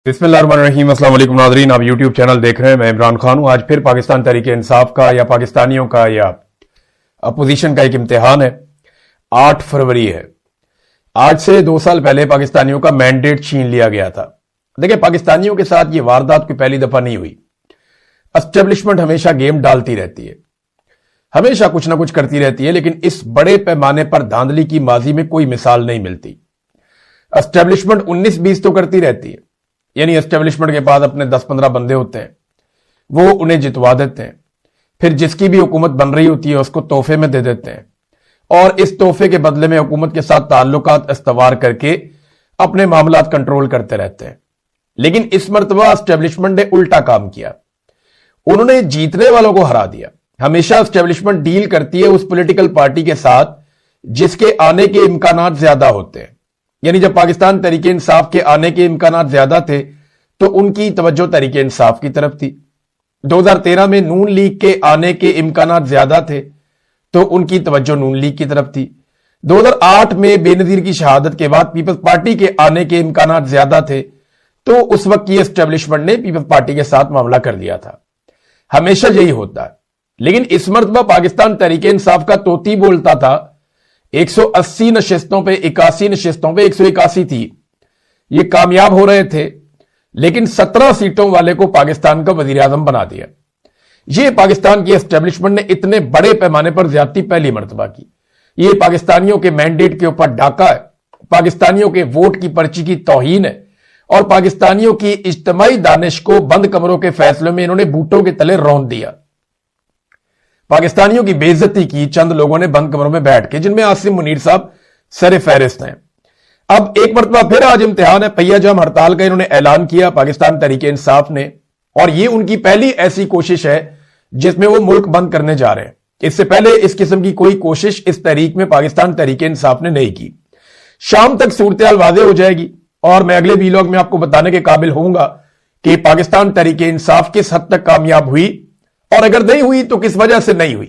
बिस्मिल्लाहिर्रहमानिर्रहीम। अस्सलाम वालेकुम नाज़रीन, आप यूट्यूब चैनल देख रहे हैं। मैं इमरान खान हूं। आज फिर पाकिस्तान तहरीक इंसाफ का या पाकिस्तानियों का या अपोजिशन का एक इम्तिहान है। 8 फरवरी है। आज से 2 साल पहले पाकिस्तानियों का मैंडेट छीन लिया गया था। देखिए, पाकिस्तानियों के साथ ये वारदात कोई पहली दफा नहीं हुई। एस्टेब्लिशमेंट हमेशा गेम डालती रहती है, हमेशा कुछ ना कुछ करती रहती है, लेकिन इस बड़े पैमाने पर धांधली की माजी में कोई मिसाल नहीं मिलती। एस्टेब्लिशमेंट 19-20 तो करती रहती है, यानी एस्टेब्लिशमेंट के पास अपने 10-15 बंदे होते हैं, वो उन्हें जितवा देते हैं, फिर जिसकी भी हुकूमत बन रही होती है उसको तोहफे में दे देते हैं, और इस तोहफे के बदले में हुकूमत के साथ ताल्लुकात इस्तवार करके अपने मामलात कंट्रोल करते रहते हैं। लेकिन इस मर्तबा एस्टेब्लिशमेंट ने उल्टा काम किया, उन्होंने जीतने वालों को हरा दिया। हमेशा एस्टेब्लिशमेंट डील करती है उस पॉलिटिकल पार्टी के साथ जिसके आने के इम्कानात ज्यादा होते हैं। यानी जब पाकिस्तान तहरीक इंसाफ के आने के इम्कानात ज्यादा थे तो उनकी तवज्जो तहरीक इंसाफ की तरफ थी। 2013 में नून लीग के आने के इम्कानात ज्यादा थे तो उनकी तवज्जो नून लीग की तरफ थी। 2008 में बेनजीर की शहादत के बाद पीपल्स पार्टी के आने के इम्कानात ज्यादा थे तो उस वक्त की एस्टेब्लिशमेंट ने पीपल्स पार्टी के साथ मामला कर लिया था। हमेशा यही होता है। लेकिन इस मर्तबा पाकिस्तान तहरीक इंसाफ का तोती बोलता था 180 नशिस्तों पे 81 नशिस्तों पे 181 थी, ये कामयाब हो रहे थे, लेकिन 17 सीटों वाले को पाकिस्तान का वजीर आजम बना दिया। ये पाकिस्तान की एस्टेब्लिशमेंट ने इतने बड़े पैमाने पर ज्यादती पहली मर्तबा की। ये पाकिस्तानियों के मैंडेट के ऊपर डाका है, पाकिस्तानियों के वोट की पर्ची की तौहीन है, और पाकिस्तानियों की इज्तिमाई दानिश को बंद कमरों के फैसलों में इन्होंने बूटों के तले रौंद दिया। पाकिस्तानियों की बेइज्जती की चंद लोगों ने बंद कमरों में बैठ के, जिनमें आसिम मुनीर साहब सर फहरिस्त हैं। अब एक मरतबा फिर आज इम्तिहान है। पहिया जाम हड़ताल का इन्होंने ऐलान किया पाकिस्तान तहरीक इंसाफ ने, और ये उनकी पहली ऐसी कोशिश है जिसमें वो मुल्क बंद करने जा रहे हैं। इससे पहले इस किस्म की कोई कोशिश इस तहरीक में पाकिस्तान तहरीक इंसाफ ने नहीं की। शाम तक सूरत हाल वाज़ेह हो जाएगी और मैं अगले वीलॉग में आपको बताने के काबिल होऊंगा कि पाकिस्तान तहरीक इंसाफ किस हद तक कामयाब हुई, और अगर नहीं हुई तो किस वजह से नहीं हुई,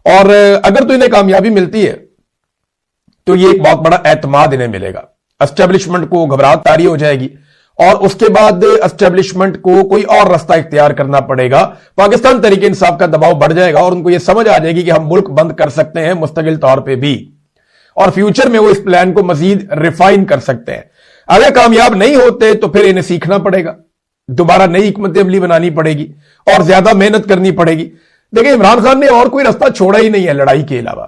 और अगर तो इन्हें कामयाबी मिलती है तो ये एक बहुत बड़ा एतमाद इन्हें मिलेगा। एस्टेब्लिशमेंट को घबराहट तारी हो जाएगी और उसके बाद एस्टेब्लिशमेंट को कोई और रास्ता इख्तियार करना पड़ेगा। पाकिस्तान तहरीक इंसाफ का दबाव बढ़ जाएगा और उनको यह समझ आ जाएगी कि हम मुल्क बंद कर सकते हैं मुस्तकिल तौर पर भी, और फ्यूचर में वो इस प्लान को मजीद रिफाइन कर सकते हैं। अगर कामयाब नहीं होते तो फिर इन्हें सीखना पड़ेगा, दोबारा नई हिकमत अमली बनानी पड़ेगी और ज्यादा मेहनत करनी पड़ेगी। देखिए, इमरान खान ने और कोई रास्ता छोड़ा ही नहीं है लड़ाई के अलावा।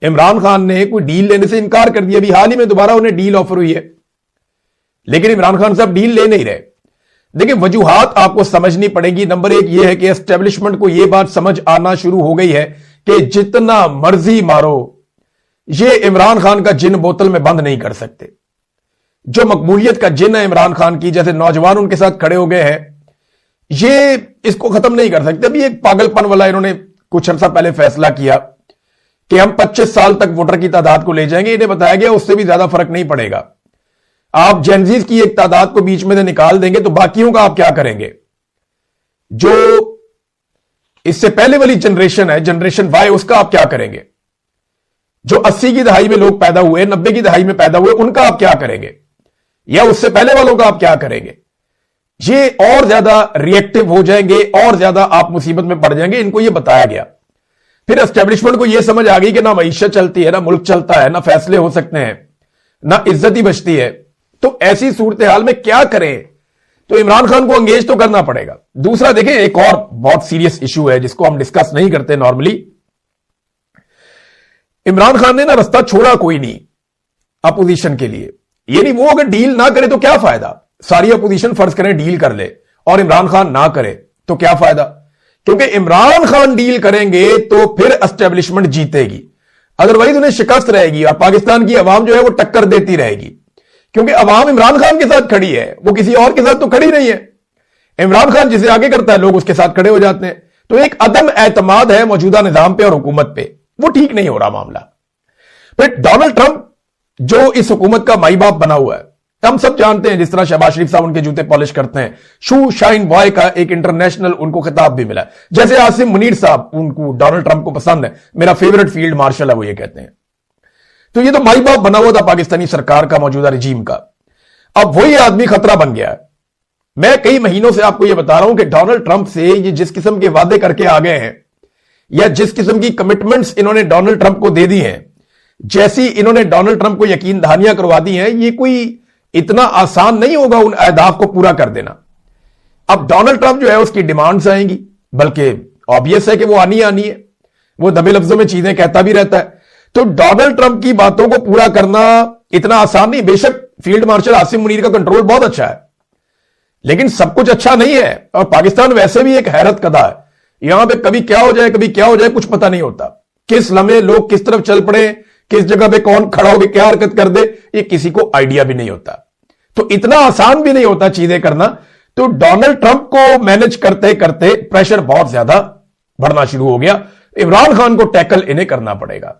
इमरान खान ने कोई डील लेने से इनकार कर दिया। अभी हाल ही में दोबारा उन्हें डील ऑफर हुई है, लेकिन इमरान खान साहब डील ले नहीं रहे। देखिए, वजूहात आपको समझनी पड़ेगी। नंबर 1 यह है कि एस्टेब्लिशमेंट को यह बात समझ आना शुरू हो गई है कि जितना मर्जी मारो, ये इमरान खान का जिन बोतल में बंद नहीं कर सकते। जो मकबूलियत का जिन है इमरान खान की, जैसे नौजवान उनके साथ खड़े हो गए हैं, ये इसको खत्म नहीं कर सकते। अभी एक पागलपन वाला इन्होंने कुछ अर्सा पहले फैसला किया कि हम 25 साल तक वोटर की तादाद को ले जाएंगे। इन्हें बताया गया उससे भी ज्यादा फर्क नहीं पड़ेगा। आप जेनजीज की एक तादाद को बीच में से निकाल देंगे तो बाकियों का आप क्या करेंगे? जो इससे पहले वाली जनरेशन है, जनरेशन वाई, उसका आप क्या करेंगे? जो 80 की दहाई में लोग पैदा हुए, 90 की दहाई में पैदा हुए, उनका आप क्या करेंगे? या उससे पहले वालों का आप क्या करेंगे? ये और ज्यादा रिएक्टिव हो जाएंगे और ज्यादा आप मुसीबत में पड़ जाएंगे। इनको ये बताया गया। फिर एस्टेब्लिशमेंट को यह समझ आ गई कि ना मईशत चलती है, ना मुल्क चलता है, ना फैसले हो सकते हैं, ना इज्जत ही बचती है। तो ऐसी सूरत हाल में क्या करें? तो इमरान खान को अंगेज तो करना पड़ेगा। दूसरा, देखें, एक और बहुत सीरियस इशू है जिसको हम डिस्कस नहीं करते नॉर्मली। इमरान खान ने ना रास्ता छोड़ा कोई नहीं अपोजिशन के लिए। यानी वो अगर डील ना करे तो क्या फायदा? सारी अपोजिशन फर्ज करें डील कर ले और इमरान खान ना करे तो क्या फायदा? क्योंकि इमरान खान डील करेंगे तो फिर एस्टेब्लिशमेंट जीतेगी, अदरवाइज उन्हें शिकस्त रहेगी और पाकिस्तान की अवाम जो है वो टक्कर देती रहेगी। क्योंकि अवाम इमरान खान के साथ खड़ी है, वो किसी और के साथ तो खड़ी नहीं है। इमरान खान जिसे आगे करता है लोग उसके साथ खड़े हो जाते हैं। तो एक अदम एतमाद है मौजूदा निजाम पे और हुकूमत पे, वो ठीक नहीं हो रहा मामला। फिर डोनाल्ड ट्रंप जो इस हुकूमत का माई बाप बना हुआ है, हम सब जानते हैं, जिस तरह शहबाज शरीफ साहब उनके जूते पॉलिश करते हैं, शू शाइन बॉय का एक इंटरनेशनल उनको खिताब भी मिला। जैसे आसिम मुनीर साहब, उनको डोनाल्ड ट्रंप को पसंद है, मेरा फेवरेट फील्ड मार्शल है, वो ये कहते हैं। तो ये तो माई बाप बना हुआ था पाकिस्तानी सरकार का, मौजूदा रजीम का। अब वही आदमी खतरा बन गया है। मैं कई महीनों से आपको यह बता रहा हूं कि डोनाल्ड ट्रंप से ये जिस किस्म के वादे करके आ गए हैं या जिस किस्म की कमिटमेंट्स इन्होंने डोनाल्ड ट्रंप को दे दी हैं, जैसी इन्होंने डोनाल्ड ट्रंप को यकीन दहानियां करवा दी हैं, ये कोई इतना आसान नहीं होगा उन अहदाफ को पूरा कर देना। अब डोनाल्ड ट्रंप जो है उसकी डिमांड्स आएंगी, बल्कि ऑब्वियस है कि वो आनी है, वो दबे लफ्जों में चीजें कहता भी रहता है। तो डोनाल्ड ट्रंप की बातों को पूरा करना इतना आसान नहीं। बेशक फील्ड मार्शल आसिम मुनीर का कंट्रोल बहुत अच्छा है, लेकिन सब कुछ अच्छा नहीं है। और पाकिस्तान वैसे भी एक हैरत कदा है, यहां पे कभी क्या हो जाए कभी क्या हो जाए कुछ पता नहीं होता। किस लम्हे लोग किस तरफ चल पड़े, किस जगह पे कौन खड़ा होकर क्या हरकत कर दे, ये किसी को आइडिया भी नहीं होता। तो इतना आसान भी नहीं होता चीजें करना। तो डोनाल्ड ट्रंप को मैनेज करते करते प्रेशर बहुत ज्यादा बढ़ना शुरू हो गया। इमरान खान को टैकल इन्हें करना पड़ेगा।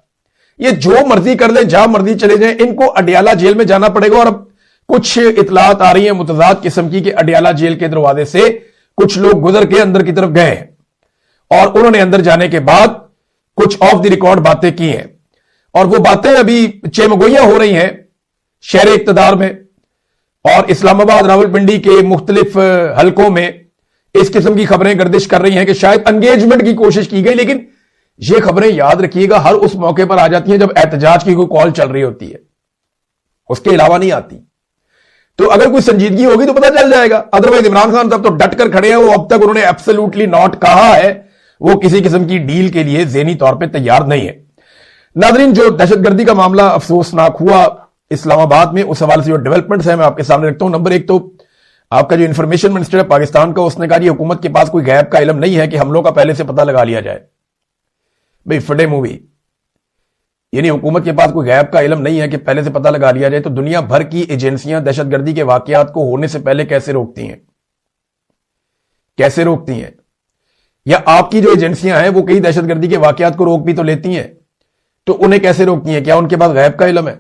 ये जो मर्जी कर ले, जहां मर्जी चले जाएं, इनको अडियाला जेल में जाना पड़ेगा। और अब कुछ इतलात आ रही है मुतजाद किस्म की कि अडियाला जेल के दरवाजे से कुछ लोग गुजर के अंदर की तरफ गए हैं और उन्होंने अंदर जाने के बाद कुछ ऑफ द रिकॉर्ड बातें की हैं, और वो बातें अभी चेमगोइयां हो रही हैं शहर इक्तदार में और इस्लामाबाद रावलपिंडी के मुख्तलिफ हलकों में। इस किस्म की खबरें गर्दिश कर रही हैं कि शायद एंगेजमेंट की कोशिश की गई, लेकिन ये खबरें याद रखिएगा हर उस मौके पर आ जाती हैं जब एहतजाज की कोई कॉल चल रही होती है, उसके अलावा नहीं आती। तो अगर कोई संजीदगी होगी तो पता चल जाएगा। अदरवाइज इमरान खान तब तो डट कर खड़े हैं, वो अब तक उन्होंने एब्सोल्युटली नॉट कहा है, वो किसी किस्म की डील के लिए ज़हनी तौर पे तैयार नहीं है। नादरीन, जो दहशतगर्दी का मामला अफसोसनाक हुआ इस्लामाबाद में, उस हवाले से जो डेवलपमेंट्स है मैं आपके सामने रखता हूं। नंबर एक तो आपका जो इंफॉर्मेशन मिनिस्टर है पाकिस्तान का, उसने कहा हुकूमत के पास कोई गैब का इल्म नहीं है कि हमलों का पहले से पता लगा लिया जाए। भाई फटे मूवी, यानी हुकूमत के पास कोई गैब का इल्म नहीं है कि पहले से पता लगा लिया जाए। तो दुनिया भर की एजेंसियां दहशतगर्दी के वाकयात को होने से पहले कैसे रोकती हैं? कैसे रोकती हैं? या आपकी जो एजेंसियां हैं वो कई दहशतगर्दी के वाकयात को रोक भी तो लेती हैं, तो उन्हें कैसे रोकती हैं? क्या उनके पास गैब का इल्म है?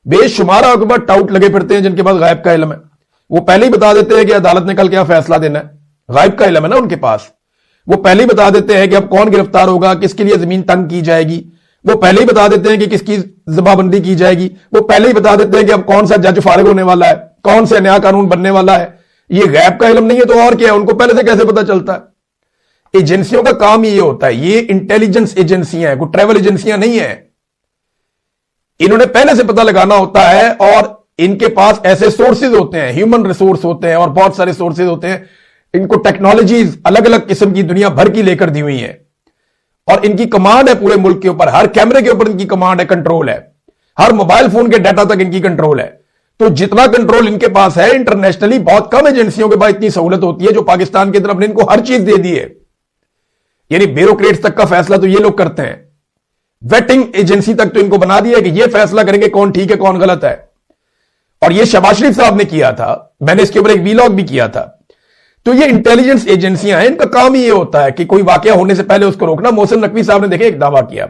बेशुमार आपके पास टाउट लगे फिरते हैं जिनके पास गैब का इल्म है। वो पहले ही बता देते हैं कि अदालत ने कल क्या फैसला देना है। गैब का इल्म है ना उनके पास। वो पहले ही बता देते हैं कि अब कौन गिरफ्तार होगा, किसके लिए जमीन तंग की जाएगी। वो पहले ही बता देते हैं कि किसकी जमाबंदी की जाएगी। वो पहले ही बता देते हैं कि अब कौन सा जज फारिग होने वाला है, कौन सा नया कानून बनने वाला है। ये गैब का इल्म नहीं है तो और क्या है? उनको पहले से कैसे पता चलता है? एजेंसियों का काम ही ये होता है। ये इंटेलिजेंस एजेंसियां हैं, कोई ट्रैवल एजेंसियां नहीं है। इन्होंने पहले से पता लगाना होता है और इनके पास ऐसे सोर्सेज होते हैं, ह्यूमन रिसोर्स होते हैं और बहुत सारे सोर्सेज होते हैं। इनको टेक्नोलॉजीज अलग अलग किस्म की दुनिया भर की लेकर दी हुई है और इनकी कमांड है पूरे मुल्क के ऊपर। हर कैमरे के ऊपर इनकी कमांड है, कंट्रोल है। हर मोबाइल फोन के डाटा तक इनकी कंट्रोल है। तो जितना कंट्रोल इनके पास है, इंटरनेशनली बहुत कम एजेंसियों के पास इतनी सहूलत होती है जो पाकिस्तान की तरफ ने इनको हर चीज दे दी है। यानी ब्यूरोक्रेट्स तक का फैसला तो ये लोग करते हैं। वेटिंग एजेंसी तक तो इनको बना दिया है कि ये फैसला करेंगे कौन ठीक है कौन गलत है। और ये शहबाज शरीफ साहब ने किया था, मैंने इसके ऊपर एक वीलॉग भी किया था। तो ये इंटेलिजेंस एजेंसियां हैं, इनका काम ही ये होता है कि कोई वाकया होने से पहले उसको रोकना। मोहसिन नकवी साहब ने देखे एक दावा किया,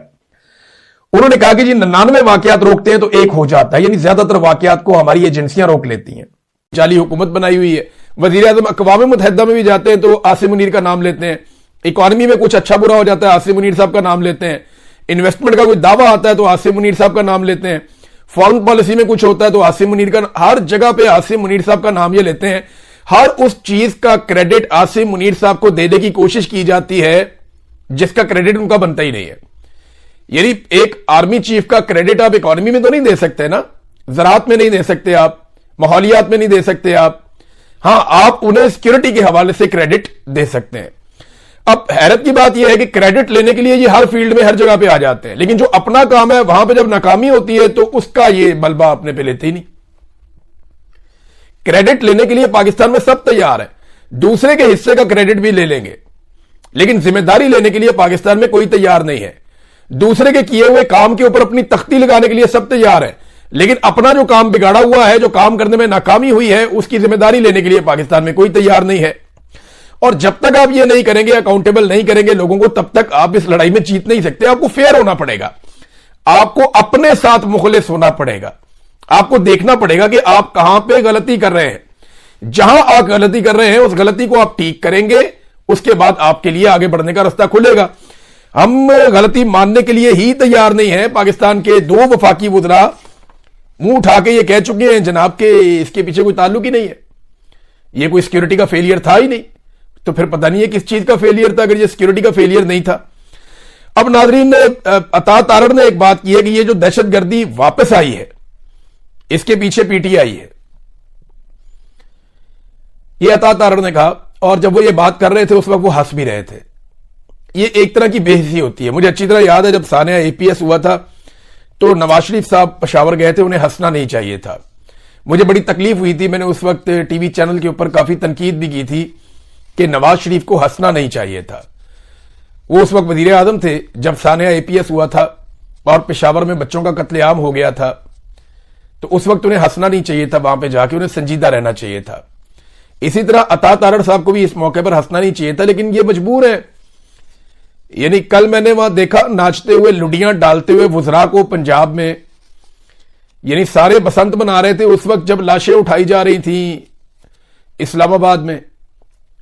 उन्होंने कहा कि जी 99 वाकयात रोकते हैं तो एक हो जाता है, यानी ज्यादातर वाकयात को हमारी एजेंसियां रोक लेती हैं। जाली हुकूमत बनाई हुई है। वजीर आजम अक़वाम मुत्तहिदा में भी जाते हैं तो आसिम मुनीर का नाम लेते हैं। इकॉनमी में कुछ अच्छा बुरा हो जाता है, आसिम मुनीर साहब का नाम लेते हैं। इन्वेस्टमेंट का कोई दावा आता है तो आसिम मुनीर साहब का नाम लेते हैं। फॉरेन पॉलिसी में कुछ होता है तो आसिम मुनीर का, हर जगह पे आसिम मुनीर साहब का नाम ये लेते हैं। हर उस चीज का क्रेडिट आसिम मुनीर साहब को देने की कोशिश की जाती है जिसका क्रेडिट उनका बनता ही नहीं है। यानी एक आर्मी चीफ का क्रेडिट आप इकोनॉमी में तो नहीं दे सकते ना, ज़राअत में नहीं दे सकते आप, माहौलियात में नहीं दे सकते आप। हां, आप उन्हें सिक्योरिटी के हवाले से क्रेडिट दे सकते हैं। अब हैरत की बात यह है कि क्रेडिट लेने के लिए ये हर फील्ड में हर जगह पे आ जाते हैं, लेकिन जो अपना काम है वहां पे जब नाकामी होती है तो उसका ये मलबा अपने पे लेते ही नहीं। क्रेडिट लेने के लिए पाकिस्तान में सब तैयार है, दूसरे के हिस्से का क्रेडिट भी ले लेंगे, लेकिन जिम्मेदारी लेने के लिए पाकिस्तान में कोई तैयार नहीं है। दूसरे के किए हुए काम के ऊपर अपनी तख्ती लगाने के लिए सब तैयार है, लेकिन अपना जो काम बिगाड़ा हुआ है, जो काम करने में नाकामी हुई है, उसकी जिम्मेदारी लेने के लिए पाकिस्तान में कोई तैयार नहीं है। और जब तक आप ये नहीं करेंगे, अकाउंटेबल नहीं करेंगे लोगों को, तब तक आप इस लड़ाई में जीत नहीं सकते। आपको फेयर होना पड़ेगा, आपको अपने साथ मुखलिस होना पड़ेगा, आपको देखना पड़ेगा कि आप कहां पे गलती कर रहे हैं। जहां आप गलती कर रहे हैं उस गलती को आप ठीक करेंगे, उसके बाद आपके लिए आगे बढ़ने का रास्ता खुलेगा। हम गलती मानने के लिए ही तैयार नहीं है। पाकिस्तान के 2 वफाकी वुज़रा मुंह उठा के ये कह चुके हैं जनाब के इसके पीछे कोई ताल्लुक ही नहीं है। ये कोई सिक्योरिटी का फेलियर था ही नहीं, तो फिर पता नहीं है किस चीज का फेलियर था अगर ये सिक्योरिटी का फेलियर नहीं था। अब नाजरीन, अता तारड़ ने एक बात की है कि ये जो दहशतगर्दी वापस आई है इसके पीछे पीटीआई है, ये अता तारड़ ने कहा। और जब वो ये बात कर रहे थे उस वक्त वो हंस भी रहे थे। ये एक तरह की बेइज्जती होती है। मुझे अच्छी तरह याद है जब सानिया APS हुआ था तो नवाज शरीफ साहब पेशावर गए थे, उन्हें हंसना नहीं चाहिए था। मुझे बड़ी तकलीफ हुई थी, मैंने उस वक्त टीवी चैनल के ऊपर काफी तनकीद भी की थी कि नवाज शरीफ को हंसना नहीं चाहिए था। वो उस वक्त वजीर आजम थे जब सानिया APS हुआ था और पेशावर में बच्चों का कत्लेआम हो गया था, तो उस वक्त उन्हें हंसना नहीं चाहिए था, वहां पे जाके उन्हें संजीदा रहना चाहिए था। इसी तरह अता तारड़ साहब को भी इस मौके पर हंसना नहीं चाहिए था, लेकिन ये मजबूर है। यानी कल मैंने वहां देखा नाचते हुए, लुडियां डालते हुए वुज़रा को पंजाब में, यानी सारे बसंत मना रहे थे उस वक्त जब लाशें उठाई जा रही थी इस्लामाबाद में।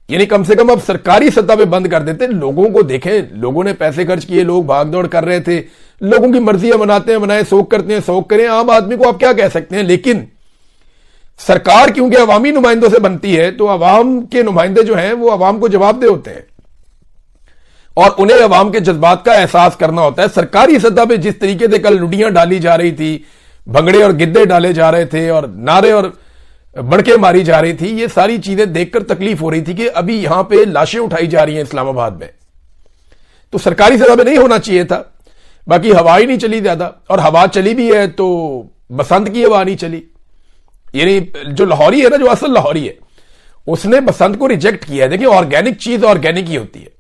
यानी कम से कम अब सरकारी सत्ता पे बंद कर देते। लोगों को देखें, लोगों ने पैसे खर्च किए, लोग भागदौड़ कर रहे थे, लोगों की मर्जियां मनाते हैं, मनाए, शौक करते हैं, शौक करें। आम आदमी को आप क्या कह सकते हैं, लेकिन सरकार क्योंकि अवामी नुमाइंदों से बनती है तो अवाम के नुमाइंदे जो हैं वो अवाम को जवाबदेह होते हैं और उन्हें अवाम के जज्बात का एहसास करना होता है। सरकारी सतह पे जिस तरीके से कल लुडियां डाली जा रही थी, भंगड़े और गिद्दे डाले जा रहे थे और नारे और बड़के मारी जा रही थी, ये सारी चीजें देखकर तकलीफ हो रही थी कि अभी यहां पे लाशें उठाई जा रही हैं इस्लामाबाद में, तो सरकारी सतह पे नहीं होना चाहिए था। बाकी हवा ही नहीं चली ज्यादा, और हवा चली भी है तो बसंत की हवा नहीं चली। यानी जो लाहौरी है ना, जो असल लाहौरी है, उसने बसंत को रिजेक्ट किया है। देखिए, ऑर्गेनिक चीज ऑर्गेनिक ही होती है।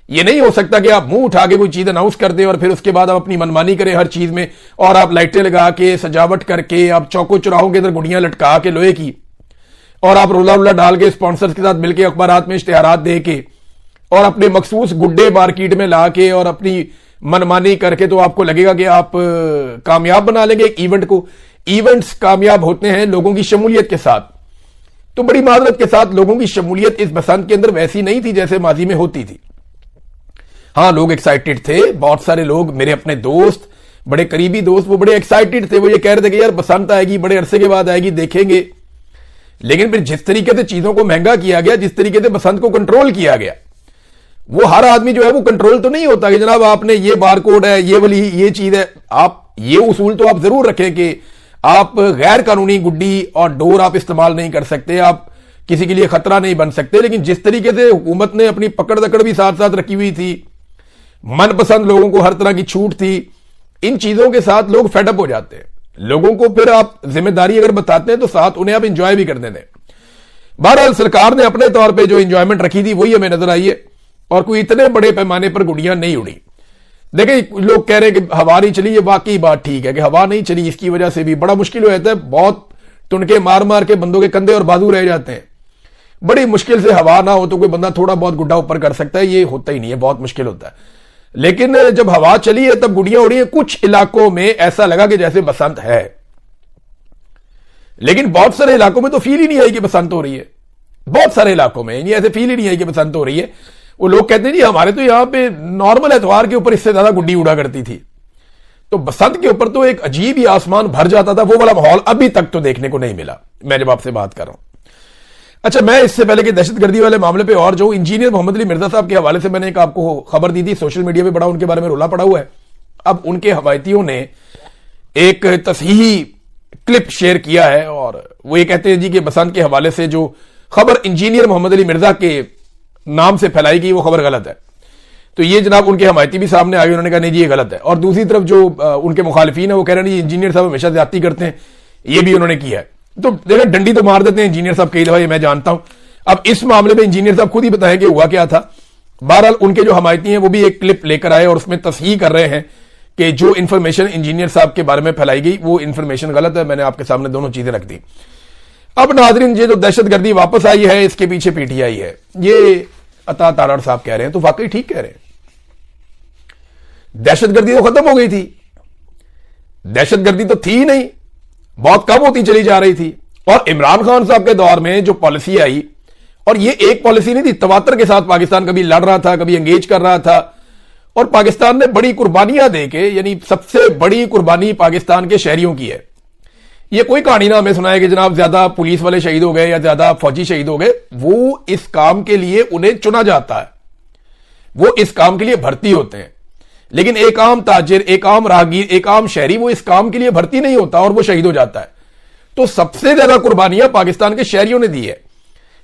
ये नहीं हो सकता कि आप मुंह उठा के कोई चीज अनाउंस कर दें और फिर उसके बाद आप अपनी मनमानी करें हर चीज में, और आप लाइटें लगा के, सजावट करके, आप चौकों चौराहों के अंदर गुड़ियां लटका के लोहे की, और आप रोला रोला डाल के स्पॉन्सर्स के साथ मिलकर अखबारात में इश्तिहारात दे के, और अपने मखसूस गुड्डे मार्केट में ला के और अपनी मनमानी करके, तो आपको लगेगा कि आप कामयाब बना लेंगे एक इवेंट को। इवेंट्स कामयाब होते हैं लोगों की शमूलियत के साथ। तो बड़ी माजरत के साथ लोगों की शमूलियत इस बसंत के अंदर वैसी नहीं थी जैसे माजी में होती थी। हां, लोग एक्साइटेड थे, बहुत सारे लोग, मेरे अपने दोस्त, बड़े करीबी दोस्त, वो बड़े एक्साइटेड थे। वो ये कह रहे थे कि यार बसंत आएगी, बड़े अरसे के बाद आएगी, देखेंगे। लेकिन फिर जिस तरीके से चीजों को महंगा किया गया, जिस तरीके से बसंत को कंट्रोल किया गया, वो हर आदमी जो है वो कंट्रोल तो नहीं होता कि जनाब आपने ये बार कोड है, ये वाली ये चीज है। आप ये उसूल तो आप जरूर रखें कि आप गैर कानूनी गुड्डी और डोर आप इस्तेमाल नहीं कर सकते, आप किसी के लिए खतरा नहीं बन सकते। लेकिन जिस तरीके से हुकूमत ने अपनी पकड़ दकड़ भी साथ साथ रखी हुई थी, मनपसंद लोगों को हर तरह की छूट थी, इन चीजों के साथ लोग फेडअप हो जाते हैं। लोगों को फिर आप जिम्मेदारी अगर बताते हैं तो साथ उन्हें आप इंजॉय भी करने दें। बहरहाल सरकार ने अपने तौर पर जो इंजॉयमेंट रखी थी वही हमें नजर आई है, और कोई इतने बड़े पैमाने पर गुड़ियां नहीं उड़ी। देखिए, लोग कह रहे हैं कि हवा नहीं चली, ये वाकई बात ठीक है कि हवा नहीं चली, इसकी वजह से भी बड़ा मुश्किल हो जाता है। बहुत तुनके मार मार के बंदों के कंधे और बाजू रह जाते हैं। बड़ी मुश्किल से हवा ना हो तो कोई बंदा थोड़ा बहुत गुड्डा ऊपर कर सकता है, ये होता ही नहीं है, बहुत मुश्किल होता है। लेकिन जब हवा चली है तब गुड़ियां उड़ी है। कुछ इलाकों में ऐसा लगा कि जैसे बसंत है, लेकिन बहुत सारे इलाकों में तो फील ही नहीं आई कि बसंत हो रही है। बहुत सारे इलाकों में ऐसे फील ही नहीं आई कि बसंत हो रही है। वो लोग कहते हैं जी हमारे तो यहां पे नॉर्मल एतवार के ऊपर इससे ज्यादा गुड्डी उड़ा करती थी, तो बसंत के ऊपर तो एक अजीब ही आसमान भर जाता था। वो वाला माहौल अभी तक तो देखने को नहीं मिला, मैं जब आपसे बात कर रहा हूं। अच्छा, मैं इससे पहले कि दहशतगर्दी वाले मामले पे और जो इंजीनियर मोहम्मद अली मिर्जा साहब के हवाले से मैंने एक आपको खबर दी थी, सोशल मीडिया पे बड़ा उनके बारे में रोला पड़ा हुआ है। अब उनके हवायतियों ने एक तस्हीही क्लिप शेयर किया है और वो ये कहते हैं जी कि बसंत के हवाले से जो खबर इंजीनियर मोहम्मद अली मिर्जा के नाम से फैलाई गई वो खबर गलत है। तो ये जनाब उनके हमायती भी सामने आ गए, उन्होंने कहा नहीं जी ये गलत है। और दूसरी तरफ जो उनके मुखालिफिन है वो कह रहे हैं इंजीनियर साहब हमेशा ज्यादती करते हैं, ये भी उन्होंने किया है। तो देखिए, डंडी तो मार देते हैं इंजीनियर साहब कई दफा, ये मैं जानता हूं। अब इस मामले में इंजीनियर साहब खुद ही बताएं कि हुआ क्या था। बहरहाल उनके जो हमायती हैं वो भी एक क्लिप लेकर आए और उसमें तस्हीह कर रहे हैं कि जो इंफॉर्मेशन इंजीनियर साहब के बारे में फैलाई गई वो इंफॉर्मेशन गलत है। मैंने आपके सामने दोनों चीजें रख दी। अब नाजरीन, ये जो दहशतगर्दी वापस आई है इसके पीछे पीटीआई है, ये अता तारड़ साहब कह रहे हैं, तो वाकई ठीक कह रहे हैं। दहशतगर्दी तो खत्म हो गई थी, दहशतगर्दी तो थी नहीं, बहुत कम होती चली जा रही थी। और इमरान खान साहब के दौर में जो पॉलिसी आई, और ये एक पॉलिसी नहीं थी, तवातर के साथ पाकिस्तान कभी लड़ रहा था, कभी एंगेज कर रहा था, और पाकिस्तान ने बड़ी कुर्बानियां देके, यानी सबसे बड़ी कुर्बानी पाकिस्तान के शहरियों की है। یہ کوئی کہانی نہ ہمیں سنائے کہ جناب زیادہ پولیس والے شہید ہو گئے یا زیادہ فوجی شہید ہو گئے. وہ اس کام کے لیے انہیں چنا جاتا ہے, وہ اس کام کے لیے بھرتی ہوتے ہیں. لیکن ایک عام تاجر, ایک عام راہگیر, ایک عام شہری وہ اس کام کے لیے بھرتی نہیں ہوتا اور وہ شہید ہو جاتا ہے. تو سب سے زیادہ قربانیاں پاکستان کے شہریوں نے دی ہے.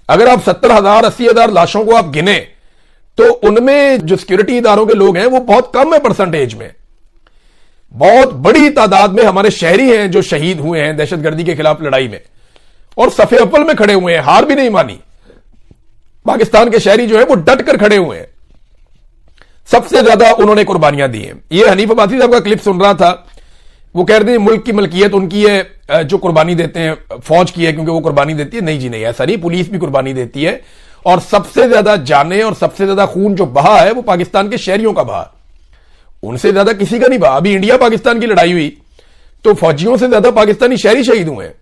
اگر آپ 70,000 80,000 لاشوں کو آپ گنیں تو ان میں جو سیکورٹی اداروں کے لوگ ہیں وہ بہت کم ہے پرسنٹیج میں. بہت بڑی تعداد میں ہمارے شہری ہیں جو شہید ہوئے ہیں دہشت گردی کے خلاف لڑائی میں, اور صف اول میں کھڑے ہوئے ہیں, ہار بھی نہیں مانی. پاکستان کے شہری جو ہیں وہ ڈٹ کر کھڑے ہوئے ہیں. سب سے زیادہ انہوں نے قربانیاں دی ہیں. یہ حنیف عباسی صاحب کا کلپ سن رہا تھا, وہ کہہ رہے ہیں ملک کی ملکیت ان کی ہے جو قربانی دیتے ہیں, فوج کی ہے کیونکہ وہ قربانی دیتی ہے. نہیں جی نہیں, ایسا نہیں, پولیس بھی قربانی دیتی ہے. اور سب سے زیادہ جانیں اور سب سے زیادہ خون جو بہا ہے وہ پاکستان کے شہریوں کا بہا, ان سے زیادہ کسی کا نہیں بہا. ابھی انڈیا پاکستان کی لڑائی ہوئی تو فوجیوں سے زیادہ پاکستانی شہری شہید ہوئے ہیں,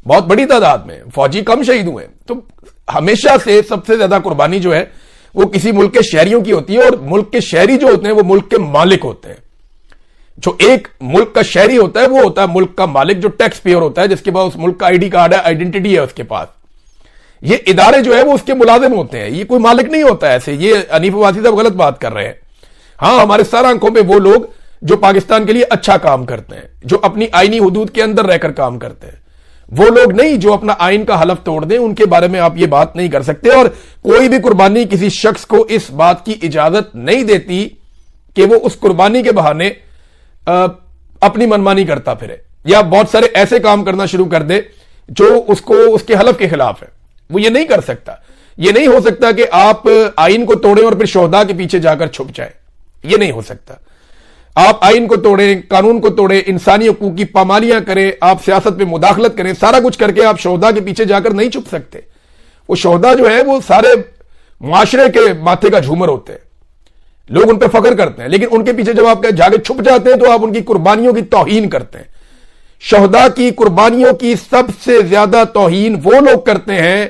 بہت بڑی تعداد میں. فوجی کم شہید ہوئے ہیں. تو ہمیشہ سے سب سے زیادہ قربانی جو ہے وہ کسی ملک کے شہریوں کی ہوتی ہے, اور ملک کے شہری جو ہوتے ہیں وہ ملک کے مالک ہوتے ہیں. جو ایک ملک کا شہری ہوتا ہے وہ ہوتا ہے ملک کا مالک, جو ٹیکس پیئر ہوتا ہے, جس کے پاس اس ملک کا آئی ڈی کارڈ ہے, آئیڈینٹی ہے اس کے پاس. یہ ادارے جو ہے وہ اس کے ملازم ہوتے ہیں, یہ کوئی مالک نہیں ہوتا ہے. ایسے یہ حنیف عباسی صاحب غلط بات کر رہے ہیں. ہاں, ہمارے سر آنکھوں پہ وہ لوگ جو پاکستان کے لیے اچھا کام کرتے ہیں, جو اپنی آئینی حدود کے اندر رہ کر کام کرتے ہیں, وہ لوگ نہیں جو اپنا آئین کا حلف توڑ دیں, ان کے بارے میں آپ یہ بات نہیں کر سکتے. اور کوئی بھی قربانی کسی شخص کو اس بات کی اجازت نہیں دیتی کہ وہ اس قربانی کے بہانے اپنی منمانی کرتا پھرے, یا بہت سارے ایسے کام کرنا شروع کر دے جو اس کو اس کے حلف کے خلاف ہے. وہ یہ نہیں کر سکتا. یہ نہیں ہو سکتا کہ آپ آئین کو توڑیں اور پھر شہداء کے پیچھے جا کر چھپ جائیں. یہ نہیں ہو سکتا. آپ آئین کو توڑیں, قانون کو توڑیں, انسانی حقوق کی پامالیاں کریں, آپ سیاست میں مداخلت کریں, سارا کچھ کر کے آپ شہداء کے پیچھے جا کر نہیں چھپ سکتے. وہ شہداء جو ہیں وہ سارے معاشرے کے ماتھے کا جھومر ہوتے ہیں, لوگ ان پہ فخر کرتے ہیں. لیکن ان کے پیچھے جب آپ جا کے چھپ جاتے ہیں تو آپ ان کی قربانیوں کی توہین کرتے ہیں. شہداء کی قربانیوں کی سب سے زیادہ توہین وہ لوگ کرتے ہیں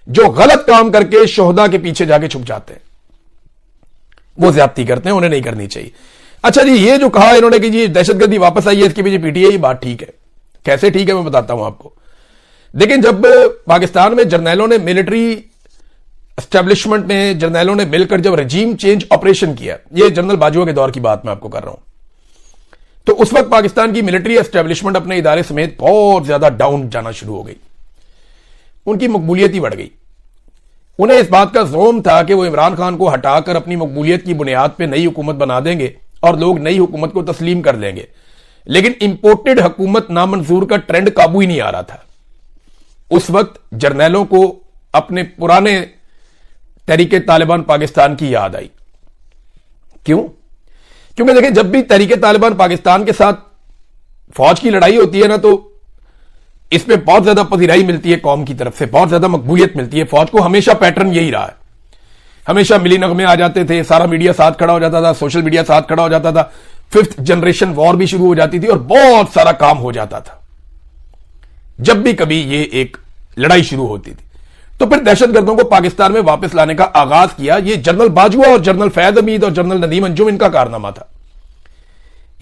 جو غلط کام کر کے شہداء کے پیچھے جا کے چھپ جاتے ہیں. وہ زیادتی کرتے ہیں, انہیں نہیں کرنی چاہیے. اچھا جی, یہ جو کہا انہوں نے کہ جی دہشت گردی واپس آئی ہے, اس کے پیچھے پی ٹی آئی, یہ بات ٹھیک ہے. کیسے ٹھیک ہے میں بتاتا ہوں آپ کو. لیکن جب پاکستان میں جرنیلوں نے ملٹری اسٹیبلشمنٹ میں جرنیلوں نے مل کر جب رجیم چینج آپریشن کیا, یہ جنرل باجوہ کے دور کی بات میں آپ کو کر رہا ہوں, تو اس وقت پاکستان کی ملٹری اسٹیبلشمنٹ اپنے ادارے سمیت بہت زیادہ ڈاؤن جانا شروع ہو گئی. ان کی مقبولیت ہی بڑھ گئی. انہیں اس بات کا زوم تھا کہ وہ عمران خان کو ہٹا کر اپنی مقبولیت کی بنیاد پہ نئی حکومت بنا دیں گے اور لوگ نئی حکومت کو تسلیم کر لیں گے. لیکن امپورٹڈ حکومت نامنظور کا ٹرینڈ قابو ہی نہیں آ رہا تھا. اس وقت جرنیلوں کو اپنے پرانے تحریک طالبان پاکستان کی یاد آئی. کیوں؟ کیونکہ دیکھیں, جب بھی تحریک طالبان پاکستان کے ساتھ فوج کی لڑائی ہوتی ہے نا, تو اس میں بہت زیادہ پذیرائی ملتی ہے قوم کی طرف سے, بہت زیادہ مقبولیت ملتی ہے. فوج کو ہمیشہ پیٹرن یہی رہا ہے, ہمیشہ ملی نغمے آ جاتے تھے, سارا میڈیا ساتھ کھڑا ہو جاتا تھا, سوشل میڈیا ساتھ کھڑا ہو جاتا تھا, 5th جنریشن وار بھی شروع ہو جاتی تھی اور بہت سارا کام ہو جاتا تھا جب بھی کبھی یہ ایک لڑائی شروع ہوتی تھی. تو پھر دہشت گردوں کو پاکستان میں واپس لانے کا آغاز کیا. یہ جنرل باجوہ اور جنرل فیض حمید اور جنرل ندیم انجم ان کا کارنامہ تھا.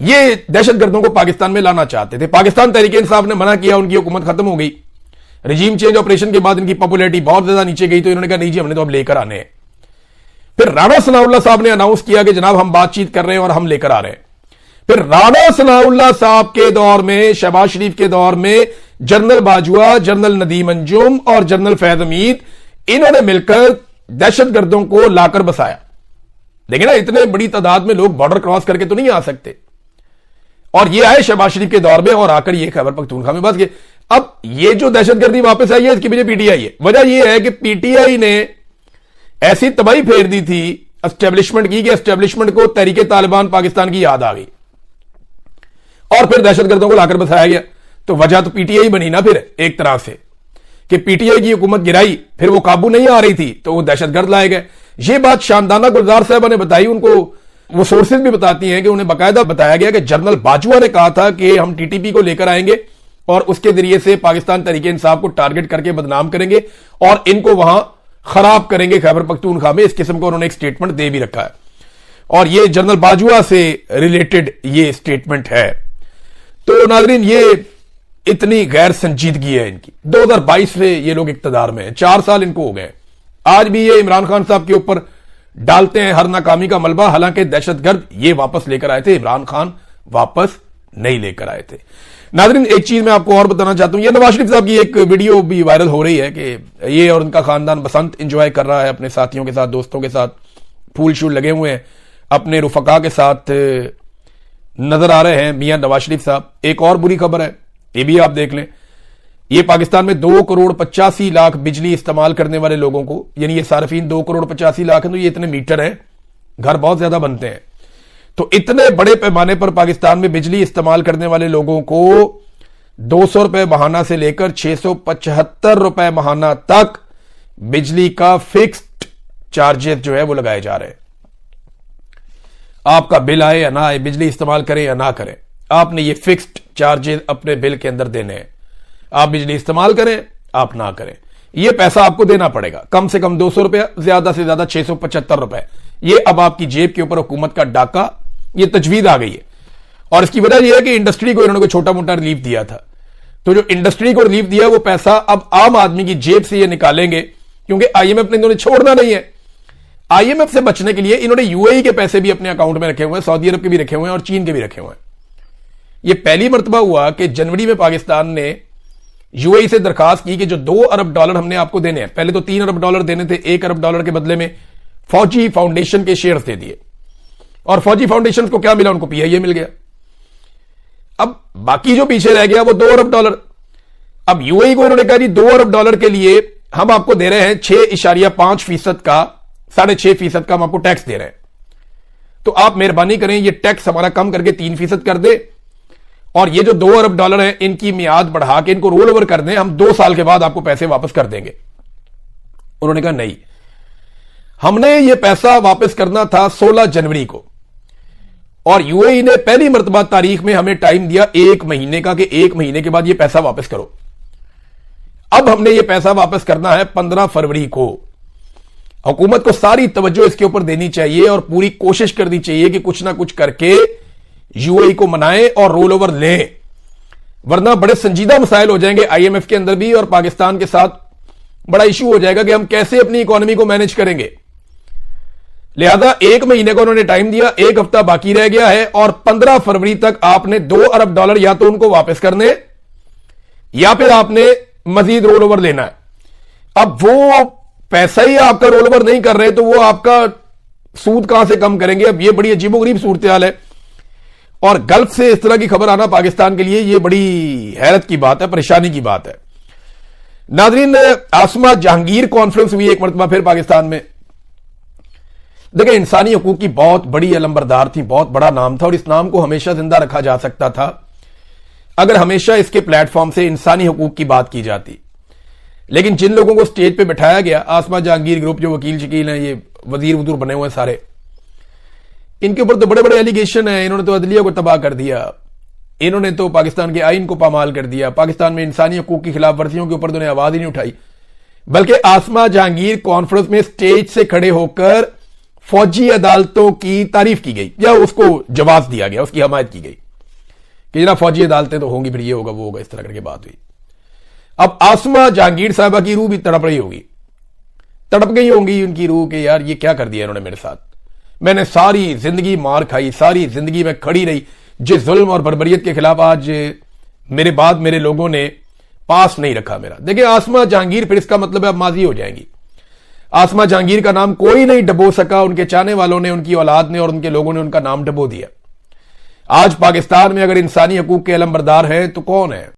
یہ دہشت گردوں کو پاکستان میں لانا چاہتے تھے. پاکستان تحریک انصاف نے منع کیا, ان کی حکومت ختم ہو گئی. رجیم چینج آپریشن کے بعد ان کی پاپولیرٹی بہت زیادہ نیچے گئی, تو انہوں نے کہا نہیں جی ہم نے تو اب لے کر آنے ہیں. پھر رانا ثناء اللہ صاحب نے اناؤنس کیا کہ جناب ہم بات چیت کر رہے ہیں اور ہم لے کر آ رہے ہیں. پھر رانا ثناء اللہ صاحب کے دور میں, شہباز شریف کے دور میں, جنرل باجوہ, جنرل ندیم انجم اور جنرل فیض حمید انہوں نے مل کر دہشت گردوں کو لا کر بسایا. دیکھیں نا, اتنے بڑی تعداد میں لوگ بارڈر کراس کر کے تو نہیں آ سکتے. اور یہ آئے شہباز شریف کے دور میں اور آ کر یہ خیبر پختونخوا میں بس گئے. اب یہ جو دہشت گردی واپس آئی ہے اس کی پیچھے پی ٹی آئی ہے. وجہ یہ ہے کہ پی ٹی آئی نے ایسی تباہی پھیر دی تھی اسٹیبلشمنٹ کی کہ اسٹیبلشمنٹ کو تحریک طالبان پاکستان کی یاد آ گئی اور پھر دہشت گردوں کو لا کر بسایا گیا. تو وجہ تو پی ٹی آئی بنی نا پھر ایک طرح سے, کہ پی ٹی آئی کی حکومت گرائی, پھر وہ قابو نہیں آ رہی تھی تو وہ دہشت گرد لائے گئے. یہ بات شاندانہ گلزار صاحبہ نے بتائی. ان کو وہ سورسز بھی بتاتی ہیں کہ انہیں باقاعدہ بتایا گیا کہ جنرل باجوہ نے کہا تھا کہ ہم ٹی ٹی پی کو لے کر آئیں گے اور اس کے ذریعے سے پاکستان تحریک انصاف کو ٹارگٹ کر کے بدنام کریں گے اور ان کو وہاں خراب کریں گے خیبر پختونخوا میں. اس قسم کو انہوں نے ایک سٹیٹمنٹ دے بھی رکھا ہے اور یہ جنرل باجوہ سے ریلیٹڈ یہ سٹیٹمنٹ ہے. تو ناظرین, یہ इतनी गैर संजीदगी है इनकी। 2022 से ये लोग इक्तदार में हैं, 4 साल इनको हो गए। आज भी ये इमरान खान साहब के ऊपर डालते हैं हर नाकामी का मलबा, हालांकि दहशतगर्द ये वापस लेकर आए थे, इमरान खान वापस नहीं लेकर आए थे। नाज़रीन, एक चीज मैं आपको और बताना चाहता हूं, ये नवाज शरीफ साहब की एक वीडियो भी वायरल हो रही है कि ये और उनका खानदान बसंत एंजॉय कर रहा है अपने साथियों के साथ, दोस्तों के साथ, फूल शूल लगे हुए हैं, अपने रुफका के साथ नजर आ रहे हैं मियां नवाज शरीफ साहब। एक और बुरी खबर है, ये भी आप देख लें, ये पाकिस्तान में 2,85,00,000 बिजली इस्तेमाल करने वाले लोगों को, यानी ये सार्फिन 2,85,00,000 है, तो ये इतने मीटर हैं, घर बहुत ज्यादा बनते हैं, तो इतने बड़े पैमाने पर पाकिस्तान में बिजली इस्तेमाल करने वाले लोगों को 200 रुपए महाना से लेकर 675 रुपए महाना तक बिजली का फिक्स्ड चार्जेस जो है वो लगाए जा रहे हैं। आपका बिल आए या ना आए, बिजली इस्तेमाल करें या ना करें, आपने ये फिक्स्ड चार्जेस अपने बिल के अंदर देने हैं। आप बिजली इस्तेमाल करें, आप ना करें, ये पैसा आपको देना पड़ेगा, कम से कम 200 रुपया, ज्यादा से ज्यादा 675 रुपए। ये अब आपकी जेब के ऊपर हुकूमत का डाका, ये तजवीज आ गई है। और इसकी वजह यह है कि इंडस्ट्री को इन्होंने कोई छोटा मोटा रिलीफ दिया था, तो जो इंडस्ट्री को रिलीफ दिया वो पैसा अब आम आदमी की जेब से ये निकालेंगे, क्योंकि आईएमएफ ने इन्होंने छोड़ना नहीं है। आईएमएफ से बचने के लिए इन्होंने यूएई के पैसे भी अपने अकाउंट में रखे हुए हैं, सऊदी अरब के भी रखे हुए हैं और चीन के भी रखे हुए हैं। यह पहली मर्तबा हुआ कि जनवरी में पाकिस्तान ने यूएई से दरखास्त की कि जो $2 अरब हमने आपको देने हैं, पहले तो $3 अरब देने थे, $1 अरब के बदले में फौजी फाउंडेशन के शेयर्स दे दिए, और फौजी फाउंडेशन को क्या मिला, उनको पीआईए मिल गया। अब बाकी जो पीछे रह गया वो $2 अरब। अब यूएई को इन्होंने कहा जी $2 अरब के लिए हम आपको दे रहे हैं 6.5% का, 6.5% का हम आपको टैक्स दे रहे हैं, तो आप मेहरबानी करें ये टैक्स हमारा कम करके 3% कर दे, और ये जो $2 अरब है इनकी मियाद बढ़ा के इनको रोल ओवर कर दें, हम 2 साल के बाद आपको पैसे वापस कर देंगे। उन्होंने कहा नहीं, हमने ये पैसा वापस करना था 16 जनवरी को, और यूएई ने पहली मर्तबा तारीख में हमें टाइम दिया 1 महीने का कि 1 महीने के बाद ये पैसा वापस करो। अब हमने ये पैसा वापस करना है 15 फरवरी को। हुकूमत को सारी तवज्जो इसके ऊपर देनी चाहिए और पूरी कोशिश करनी चाहिए कि कुछ ना कुछ करके यूएई को मनाएं और रोल ओवर लें, वरना बड़े संजीदा मसाइल हो जाएंगे आईएमएफ के अंदर भी, और पाकिस्तान के साथ बड़ा इशू हो जाएगा कि हम कैसे अपनी इकोनॉमी को मैनेज करेंगे। लिहाजा 1 महीने को उन्होंने टाइम दिया, 1 हफ्ता बाकी रह गया है, और 15 फरवरी तक आपने $2 अरब या तो उनको वापस करने या फिर आपने मजीद रोल ओवर लेना है। अब वो पैसा ही आपका रोल ओवर नहीं कर रहे तो वो आपका सूद कहां से कम करेंगे। अब ये बड़ी अजीबोगरीब सूरत हाल है, और गल्फ से इस तरह की खबर आना पाकिस्तान के लिए ये बड़ी हैरत की बात है, परेशानी की बात है। नाज़रीन, आसमा जहांगीर कॉन्फ्रेंस हुई एक मरतबा फिर पाकिस्तान में। देखिए, इंसानी हकूक की बहुत बड़ी अलंबरदार थी, बहुत बड़ा नाम था, और इस नाम को हमेशा जिंदा रखा जा सकता था अगर हमेशा इसके प्लेटफॉर्म से इंसानी हकूक की बात की जाती। लेकिन जिन लोगों को स्टेज पे बिठाया गया, आसमा जहांगीर ग्रुप, जो वकील शकील हैं, ये वजीर वजूर बने हुए हैं सारे, इनके ऊपर तो बड़े बड़े एलिगेशन है। इन्होंने तो अदलिया को तबाह कर दिया, इन्होंने तो पाकिस्तान के आइन को पामाल कर दिया, पाकिस्तान में इंसानी हकूक की खिलाफ वर्जियों के ऊपर तो उन्हें आवाज ही नहीं उठाई। बल्कि आसमा जहांगीर कॉन्फ्रेंस में स्टेज से खड़े होकर फौजी अदालतों की तारीफ की गई, या उसको जवाब दिया गया, उसकी हमायत की गई कि जनाब फौजी अदालतें तो होंगी, फिर ये होगा वो होगा, इस तरह करके बात हुई। अब आसमा जहांगीर साहबा की रूह भी तड़प रही होगी, तड़प गई होंगी उनकी रूह कि यार ये क्या कर दिया इन्होंने मेरे साथ, मैंने सारी जिंदगी मार खाई, सारी जिंदगी में खड़ी रही, जिस जुल्म और बर्बरियत के खिलाफ आज मेरे बाद मेरे लोगों ने पास नहीं रखा मेरा। देखिए, आसमा जहांगीर फिर इसका मतलब है अब माजी हो जाएंगी। आसमा जहांगीर का नाम कोई नहीं डबो सका, उनके चाहने वालों ने, उनकी औलाद ने और उनके लोगों ने उनका नाम डबो दिया। आज पाकिस्तान में अगर इंसानी हकूक के अलंबरदार हैं तो कौन है?